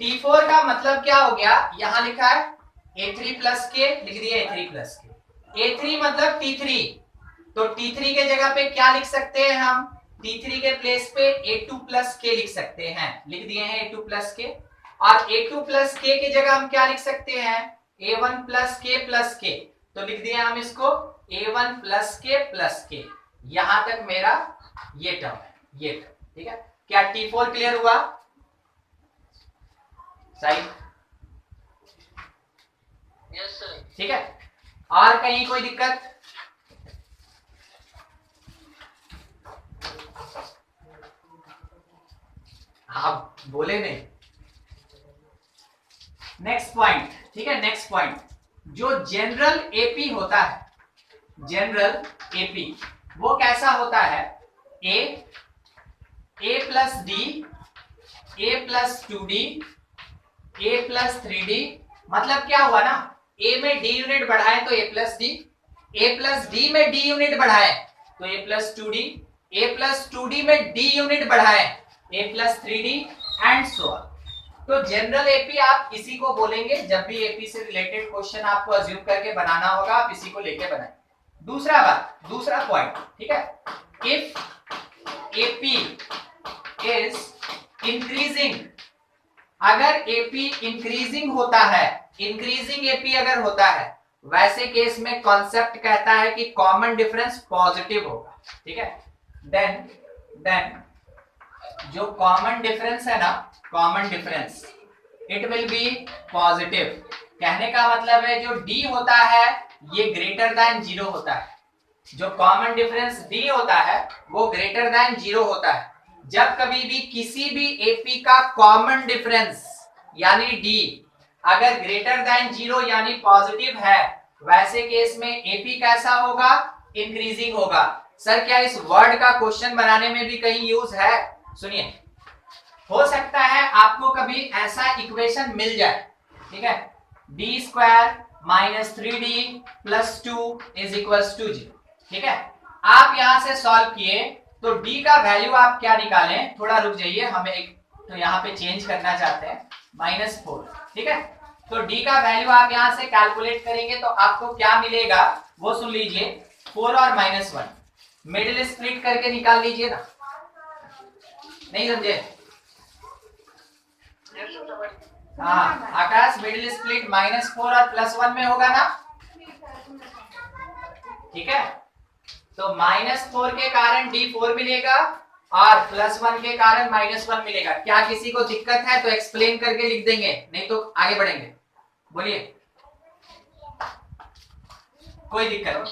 S1: T4 का मतलब क्या हो गया? यहां लिखा है A3 प्लस के, लिख दिए A3 प्लस के, A3 मतलब T3, तो T3 के जगह पे क्या लिख सकते हैं हम? T3 के प्लेस पे A2 प्लस के लिख सकते हैं, लिख दिए हैं A2 प्लस के, और A2 प्लस के की जगह हम क्या लिख सकते हैं? A1 प्लस के, तो लिख दिए हम इसको A1 प्लस के। यहां तक मेरा ये टर्म है, ये टर्म। ठीक है, क्या T4 क्लियर हुआ? सही,
S2: यस सर।
S1: ठीक है, और कहीं कोई दिक्कत? आप बोले नहीं। नेक्स्ट पॉइंट, ठीक है, नेक्स्ट पॉइंट, जो जनरल एपी होता है, जनरल एपी वो कैसा होता है? ए प्लस डी, ए प्लस 2D, ए प्लस 3D, मतलब क्या हुआ ना, ए में डी यूनिट बढ़ाए तो ए प्लस डी में डी यूनिट बढ़ाए तो ए प्लस 2D, ए प्लस 2D में डी यूनिट बढ़ाए A plus 3D and so on. तो जनरल एपी आप इसी को बोलेंगे, जब भी एपी से रिलेटेड क्वेश्चन आपको अज्यूम करके बनाना होगा, आप इसी को लेके बनाएं। दूसरा पॉइंट, ठीक है, इफ एपी इज इंक्रीजिंग, अगर एपी इंक्रीजिंग होता है, इंक्रीजिंग एपी अगर होता है, वैसे केस में कॉन्सेप्ट कहता है कि कॉमन डिफरेंस पॉजिटिव होगा, ठीक है। देन जो कॉमन डिफरेंस है ना, common difference it will B positive. कहने का मतलब है जो डी होता है ये ग्रेटर देन 0 होता है, जो कॉमन डिफरेंस डी होता है वो ग्रेटर देन 0 होता है। जब कभी भी किसी भी एपी का कॉमन डिफरेंस यानी डी अगर ग्रेटर देन 0 यानी पॉजिटिव है, वैसे केस में एपी कैसा होगा, इंक्रीजिंग होगा। सर क्या इस वर्ड का क्वेश्चन बनाने में भी कहीं यूज है? सुनिए, हो सकता है आपको कभी ऐसा इक्वेशन मिल जाए, ठीक है, D square minus 3d plus 2 is equals to 0, ठीक है। आप यहां से सॉल्व किए तो d का वैल्यू आप क्या निकालें, थोड़ा रुक जाइए, हमें एक तो यहाँ पे चेंज करना चाहते हैं, -4, ठीक है। तो d का वैल्यू आप यहां से कैलकुलेट करेंगे तो आपको क्या मिलेगा वो सुन लीजिए, 4 और -1 मिडिल स्प्लिट करके निकाल लीजिए ना, नहीं समझे? हाँ आकाश, मिडिल स्प्लिट -4 और +1 में होगा ना, ठीक है। तो -4 के कारण D4 मिलेगा और +1 के कारण -1 मिलेगा। क्या किसी को दिक्कत है तो एक्सप्लेन करके लिख देंगे, नहीं तो आगे बढ़ेंगे। बोलिए, कोई दिक्कत नहीं,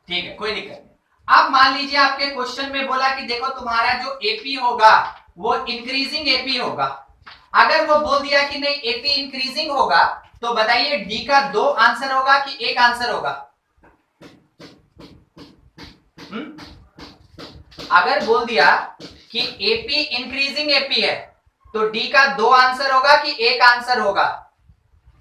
S1: ठीक है, कोई दिक्कत नहीं। अब मान लीजिए आपके क्वेश्चन में बोला कि देखो तुम्हारा जो एपी होगा वो इंक्रीजिंग एपी होगा। अगर वो बोल दिया कि नहीं एपी इंक्रीजिंग होगा तो बताइए डी का 2 आंसर होगा कि एक आंसर होगा? अगर बोल दिया कि एपी इंक्रीजिंग एपी है तो डी का 2 आंसर होगा कि एक आंसर होगा?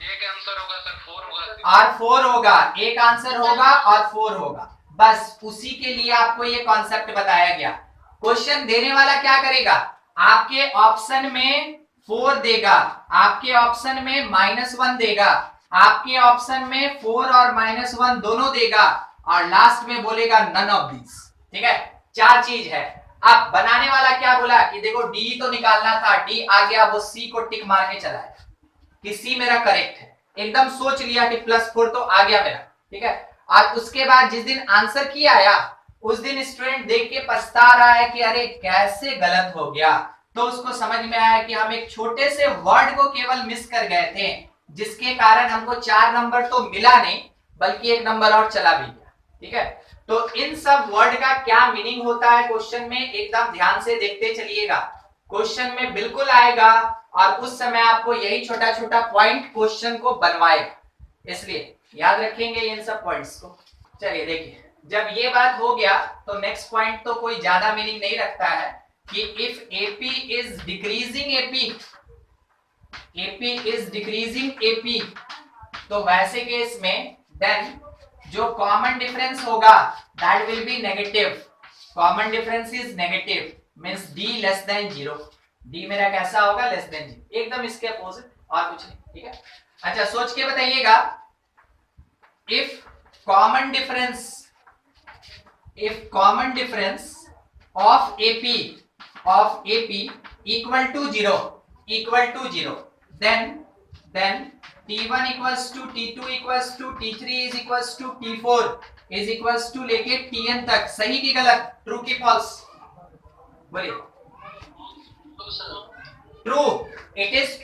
S2: एक आंसर होगा सर, 4 होगा
S1: और 4 होगा, एक आंसर होगा और 4 होगा। बस उसी के लिए आपको ये कॉन्सेप्ट बताया गया। क्वेश्चन देने वाला क्या करेगा, आपके ऑप्शन में 4 देगा, आपके ऑप्शन में -1 देगा, आपके ऑप्शन में 4 और -1 दोनों देगा और लास्ट में बोलेगा नन ऑफ दिस, ठीक है। 4 चीज है। अब बनाने वाला क्या बोला कि देखो डी तो निकालना था, डी आ गया, वो सी को टिक मार के चला गया कि सी मेरा करेक्ट है, एकदम सोच लिया कि +4 तो आ गया मेरा, ठीक है। और उसके बाद जिस दिन आंसर की आया उस दिन स्टूडेंट देख के पछता रहा है कि अरे कैसे गलत हो गया। तो उसको समझ में आया कि हम एक छोटे से वर्ड को केवल मिस कर गए थे, जिसके कारण हमको 4 नंबर तो मिला नहीं बल्कि 1 नंबर और चला भी गया, ठीक है। तो इन सब वर्ड का क्या मीनिंग होता है क्वेश्चन में, एकदम ध्यान से देखते चलिएगा, क्वेश्चन में बिल्कुल आएगा और उस समय आपको यही छोटा छोटा पॉइंट क्वेश्चन को बनवाएगा, इसलिए याद रखेंगे इन सब पॉइंट्स को। चलिए देखिए, जब ये बात हो गया तो नेक्स्ट पॉइंट तो कोई ज्यादा मीनिंग नहीं रखता है कि if AP is decreasing AP is decreasing AP, तो वैसे केस में देन जो कॉमन डिफरेंस होगा that will B negative. Common difference is negative means d less than 0, d मेरा कैसा होगा, लेस देन 0, एकदम इसके अपोजिट और कुछ नहीं, ठीक है। अच्छा सोच के बताइएगा, if common difference of AP equal to 0 then T1 equals to T2 equals to T3 is equals to T4 is equals to लेके Tn तक, सही की गलत, ट्रू की फॉल्स? बोलिए। True, it is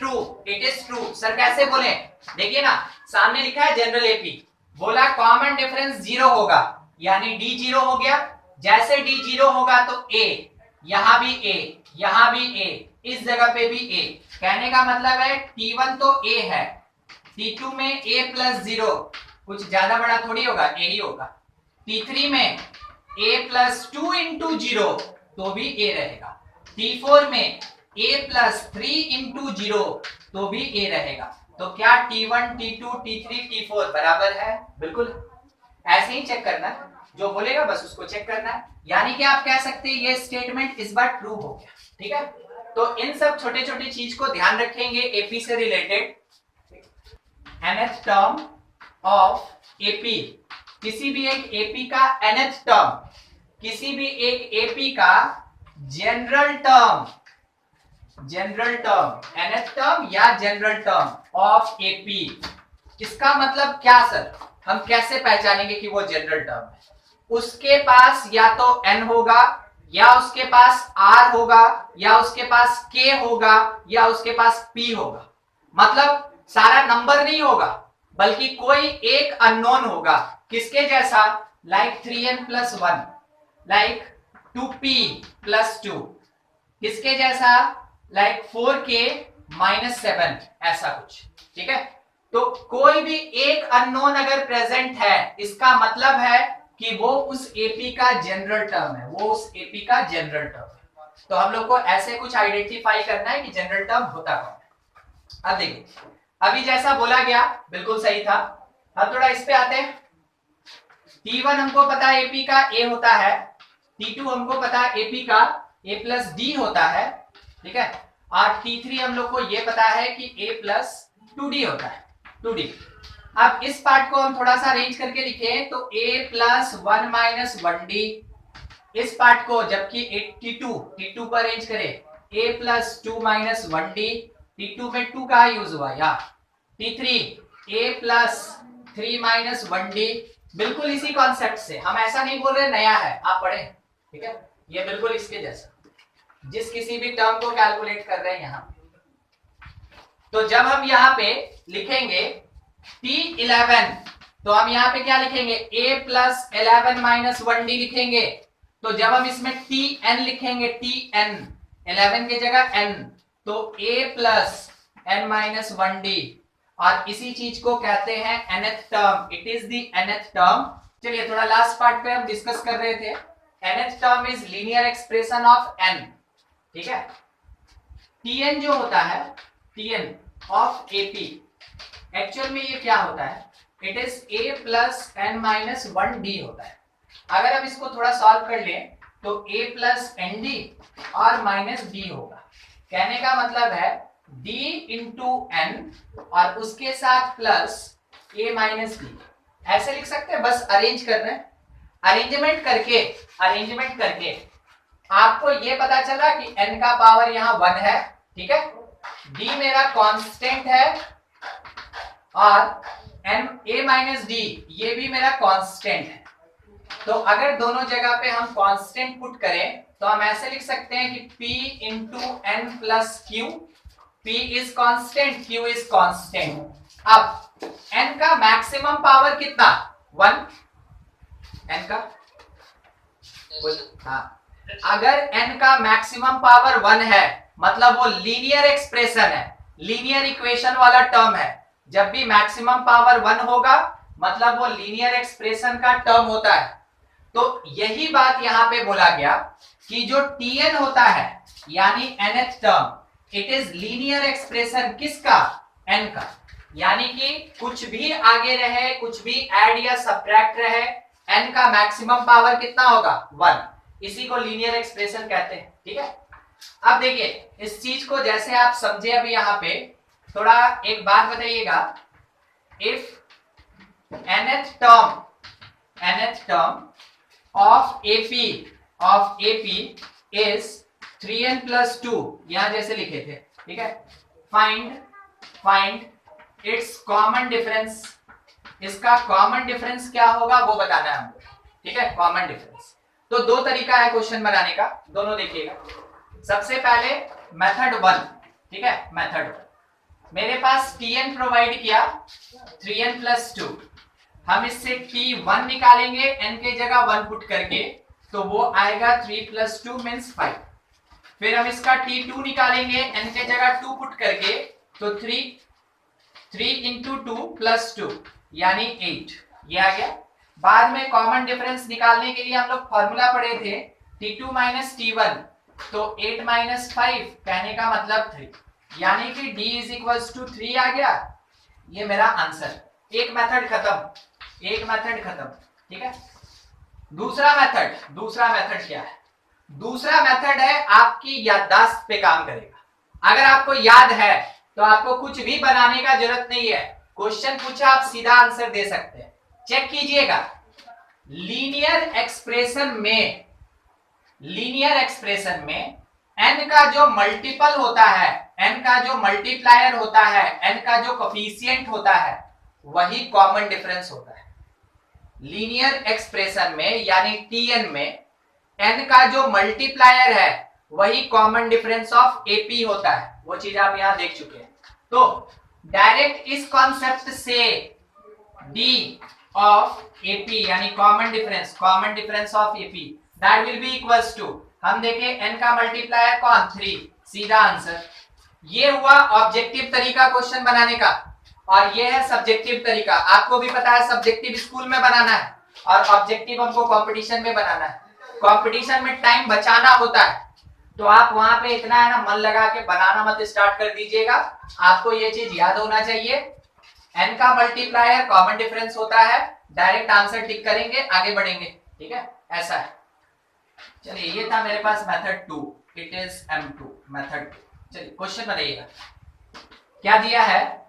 S1: true. Sir कैसे बोले, देखिए ना सामने लिखा है जनरल एपी, बोला कॉमन डिफरेंस 0 होगा यानी d 0 हो गया। जैसे d 0 होगा तो a, यहां भी a, यहां भी a, इस जगह पे भी a। कहने का मतलब है T1 तो a है, T2 में a + 0, कुछ ज्यादा बड़ा थोड़ी होगा, a ही होगा। T3 में a + 2 × 0 तो भी a रहेगा। T4 में a + 3 × 0 तो भी a रहेगा। तो क्या T1 T2 T3 T4 बराबर है? बिल्कुल ऐसे ही चेक करना है, जो बोलेगा बस उसको चेक करना है। यानी कि आप कह सकते हैं ये स्टेटमेंट इस बार ट्रू हो गया, ठीक है। तो इन सब छोटे छोटे चीज को ध्यान रखेंगे एपी से related. nth term of AP, किसी भी एक एपी का nth टर्म, किसी भी एक एपी का general term general term, nth term या जनरल टर्म ऑफ एपी। इसका मतलब क्या सर, हम कैसे पहचानेंगे कि वो जनरल टर्म है? उसके पास या तो n होगा, या उसके पास r होगा, या उसके पास k होगा, या उसके पास p होगा। मतलब सारा नंबर नहीं होगा, बल्कि कोई एक अननोन होगा। किसके जैसा? Like 3n plus 1, like 2p plus 2। किसके जैसा? लाइक 4k माइनस 7, ऐसा कुछ। ठीक है, तो कोई भी एक अननोन अगर प्रेजेंट है, इसका मतलब है कि वो उस एपी का जनरल टर्म है, वो उस एपी का जनरल टर्म है। तो हम लोग को ऐसे कुछ आइडेंटिफाई करना है कि जनरल टर्म होता कौन है। अब देखिए, अभी जैसा बोला गया बिल्कुल सही था। अब थोड़ा इस पे आते हैं। T1 हमको पता है एपी का ए होता है, T2 हमको पता है एपी का ए प्लस डी होता है। ठीक है, और T3 हम लोग को ये पता है कि ए प्लस 2d होता है, 2d। अब इस पार्ट को हम थोड़ा सा अरेंज करके लिखें तो a प्लस 1 माइनस 1d। इस पार्ट को जबकि T2 को अरेंज करें a plus 2 minus 1d। T2 में 2 का यूज हुआ या T3 a plus 3 minus 1d। बिल्कुल इसी कॉन्सेप्ट से, हम ऐसा नहीं बोल रहे नया है, आप पढ़े। ठीक है, ये बिल्कुल इसके जैसा, जिस किसी भी टर्म को कैलकुलेट कर रहे हैं यहां। तो जब हम यहां पे लिखेंगे T11, तो हम यहां पे क्या लिखेंगे? a प्लस 11 माइनस 1d लिखेंगे। तो जब हम इसमें Tn लिखेंगे, Tn 11 की जगह n, तो a plus n minus 1d, और इसी चीज को कहते हैं nth term. It is the nth term. चलिए थोड़ा लास्ट पार्ट पे हम डिस्कस कर रहे थे। nth term is linear expression of n। ठीक है, Tn जो होता है, Tn ऑफ AP, एक्चुअल में ये क्या होता है? It is a plus n minus 1d होता है। अगर हम इसको थोड़ा सॉल्व कर लें तो a प्लस nd और माइनस d होगा। कहने का मतलब है d इंटू n और उसके साथ प्लस a माइनस d, ऐसे लिख सकते हैं। बस अरेंज कर रहे हैं, अरेंजमेंट करके आपको ये पता चला कि n का पावर यहाँ 1 है। ठीक है, d मेरा कांस्टेंट है और n a माइनस डी ये भी मेरा कांस्टेंट है। तो अगर दोनों जगह पे हम कांस्टेंट पुट करें तो हम ऐसे लिख सकते हैं कि p into N plus Q. p is constant, q is constant. अब n का मैक्सिमम पावर कितना? 1। n का हाँ, अगर n का मैक्सिमम पावर 1 है, मतलब वो लीनियर एक्सप्रेशन है, लीनियर इक्वेशन वाला टर्म है। जब भी मैक्सिमम पावर 1 होगा, मतलब वो लीनियर एक्सप्रेशन का टर्म होता है। तो यही बात यहां पे बोला गया कि जो Tn होता है, यानी nth term, it is linear expression किसका? n का। यानी कि कुछ भी आगे रहे, कुछ भी ऐड या सब्ट्रैक्ट रहे, n का मैक्सिमम पावर कितना होगा? 1। इसी को लीनियर एक्सप्रेशन कहते हैं। ठीक है, अब देखिए इस चीज को जैसे आप समझे। अभी यहाँ पे थोड़ा एक बात बताइएगा, if nth term of AP is 3n plus 2, यहां जैसे लिखे थे। ठीक है, फाइंड इट्स कॉमन डिफरेंस। इसका कॉमन डिफरेंस क्या होगा वो बताना है हमको। ठीक है, कॉमन डिफरेंस। तो दो तरीका है क्वेश्चन बनाने का, दोनों देखिएगा। सबसे पहले मेथड 1। ठीक है, मेथड 1, मेरे पास Tn प्रोवाइड किया 3n प्लस 2। हम इससे T1 निकालेंगे n के जगह 1 पुट करके, तो वो आएगा 3 प्लस 2 मीन्स 5। फिर हम इसका T2 निकालेंगे n के जगह 2 पुट करके, तो 3 इंटू 2 प्लस 2 यानी 8, ये आ गया। बाद में कॉमन डिफरेंस निकालने के लिए हम लोग फॉर्मूला पढ़े थे T2 माइनस T1, तो 8 माइनस 5 कहने का मतलब 3, यानी कि D इज इक्वल्स टू 3 आ गया। ये मेरा आंसर। एक मेथड खत्म। ठीक है, दूसरा मेथड क्या है? दूसरा मेथड है आपकी याददाश्त पे काम करेगा। अगर आपको याद है तो आपको कुछ भी बनाने का जरूरत नहीं है। क्वेश्चन पूछा, आप सीधा आंसर दे सकते हैं। चेक कीजिएगा, लीनियर एक्सप्रेशन में n का जो मल्टीपल होता है, n का जो मल्टीप्लायर होता है, n का जो कोफिशिएंट होता है, वही कॉमन डिफरेंस होता है। लीनियर एक्सप्रेशन में यानी Tn में n का जो मल्टीप्लायर है वही कॉमन डिफरेंस ऑफ AP होता है। वो चीज आप यहां देख चुके हैं। तो डायरेक्ट इस कॉन्सेप्ट से d ऑफ AP यानी common difference of AP that will be equals to, हम देखें n का मल्टीप्लायर कौन 3, सीधा आंसर। ये हुआ ऑब्जेक्टिव तरीका क्वेश्चन बनाने का, और ये है सब्जेक्टिव तरीका। आपको भी पता है सब्जेक्टिव स्कूल में बनाना है और ऑब्जेक्टिव हमको कंपटीशन में बनाना है। कंपटीशन में टाइम बचाना होता है, तो आप वहां पे इतना है ना मन लगा के बनाना मत स्टार्ट कर दीजिएगा। आपको ये चीज याद होना चाहिए, n का मल्टीप्लायर कॉमन डिफरेंस होता है, डायरेक्ट आंसर टिक करेंगे, आगे बढ़ेंगे। ठीक है, ऐसा है। चलिए, ये था मेरे पास method 2, it is M2 method 2। चलिए क्वेश्चन बताइएगा क्या दिया है।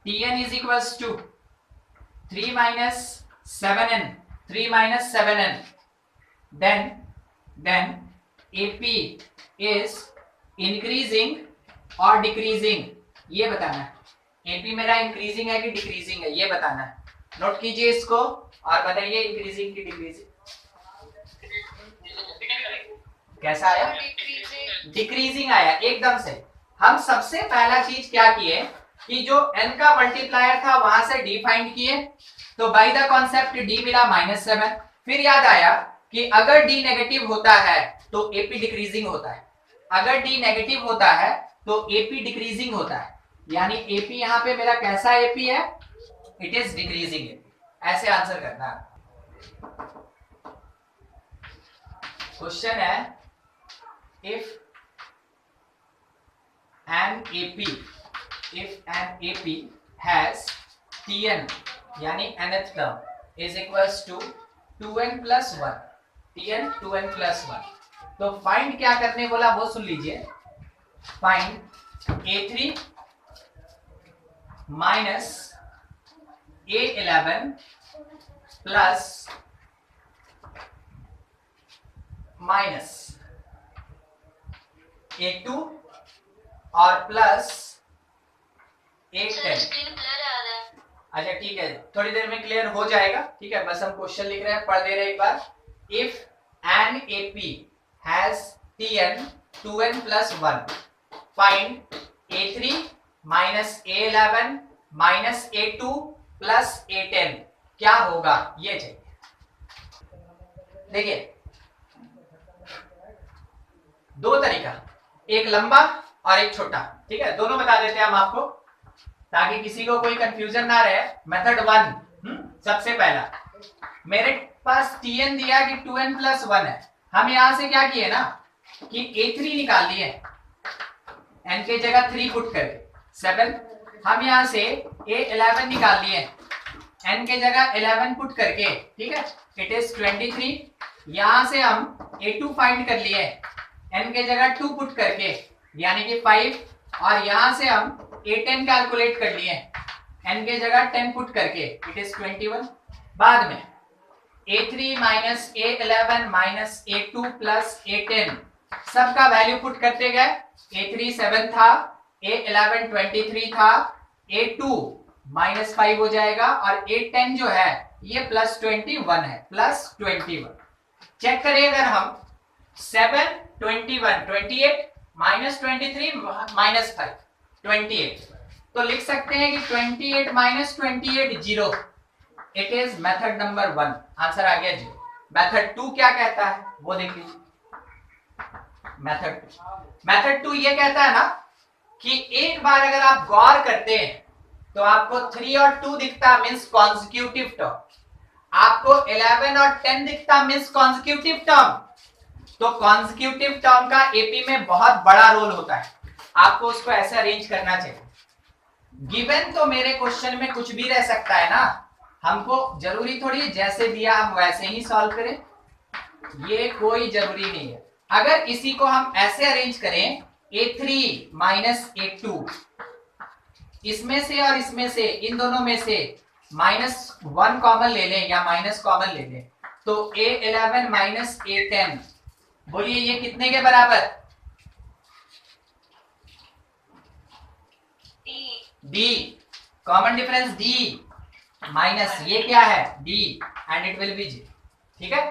S1: Tn is equals to 3 minus 7n, 3 minus 7n, then AP is increasing or decreasing, ये बताना है। AP मेरा इंक्रीजिंग है कि डिक्रीजिंग है, ये बताना है। नोट कीजिए इसको और बताइए इंक्रीजिंग की डिक्रीजिंग। कैसा आया? डिक्रीजिंग आया एकदम से। हम सबसे पहला चीज क्या किए कि जो n का मल्टीप्लायर था वहां से d फाइंड किए, तो बाय द कॉन्सेप्ट d मिला -7। फिर याद आया कि अगर d नेगेटिव होता है तो AP डिक्रीजिंग होता है, अगर d नेगेटिव होता है तो AP डिक्रीजिंग होता है, यानी AP यहाँ पे मेरा कैसा AP है, इट इज डिक्रीजिंग AP। ऐसे आंसर करना है। क्वेश्चन है if an AP has Tn यानी nth term is equals to 2n plus 1, Tn 2n plus 1, तो फाइंड क्या करने बोला वो सुन लीजिए। Find A3 minus A11 plus minus A2 और प्लस A10। अच्छा ठीक है, थोड़ी देर में क्लियर हो जाएगा। ठीक है, बस हम क्वेश्चन लिख रहे हैं, पढ़ दे रहे हैं एक बार। If an AP has Tn 2n plus 1, find A3 minus A11 minus A2 plus A10 क्या होगा, ये चाहिए। देखिए दो तरीका, एक लंबा और एक छोटा। ठीक है, दोनों बता देते हैं हम आपको ताकि किसी को कोई कंफ्यूजन ना रहे। मेथड 1, सबसे पहला मेरे पास Tn दिया कि 2n plus 1 है। हम यहां से क्या किए ना कि A3 निकाल लिए, n के जगह 3 पुट करके 7। हम यहां से A11 निकाल लिए, n के जगह 11 पुट करके। ठीक है, इट इज 23। यहां से हम A2 फाइंड कर लिए, n के जगह 2 पुट करके, यानी कि 5। और यहां से हम A10 कैलकुलेट कर लिए, n के जगह 10 पुट करके, इट इज 21। बाद में A3 minus A11 minus A2 plus A10 सबका वैल्यू पुट करते गए। A3 7 था, A11 23 था, A2 -5 हो जाएगा और A10 जो है ये प्लस 21 है, प्लस 21। चेक करें, अगर हम 7 21 28 माइनस 23 माइनस 5 28, तो लिख सकते हैं कि 28 minus 28 0। It is method number 1, answer आ गया 0। मेथड 2 क्या कहता है वो देख लीजिए। मेथड 2 ये कहता है ना कि एक बार अगर आप गौर करते हैं तो आपको 3 और 2 दिखता मींस कॉन्जिक्यूटिव टर्म, आपको 11 और 10 दिखता मींस कॉन्जिक्यूटिव टर्म। तो कॉन्जिक्यूटिव टर्म का एपी में बहुत बड़ा रोल होता है, आपको उसको ऐसे अरेंज करना चाहिए। गिवन तो मेरे क्वेश्चन में कुछ भी रह सकता है ना, हमको जरूरी थोड़ी जैसे दिया हम वैसे ही सॉल्व करें, ये कोई जरूरी नहीं है। अगर इसी को हम ऐसे अरेंज करें A3 माइनस A2, इसमें से और इसमें से, इन दोनों में से -1 कॉमन ले लें या माइनस कॉमन ले लें, तो A11 माइनस A10 बोलिए ये कितने के बराबर? D, common difference D minus ये क्या है D, and it will be G. ठीक है,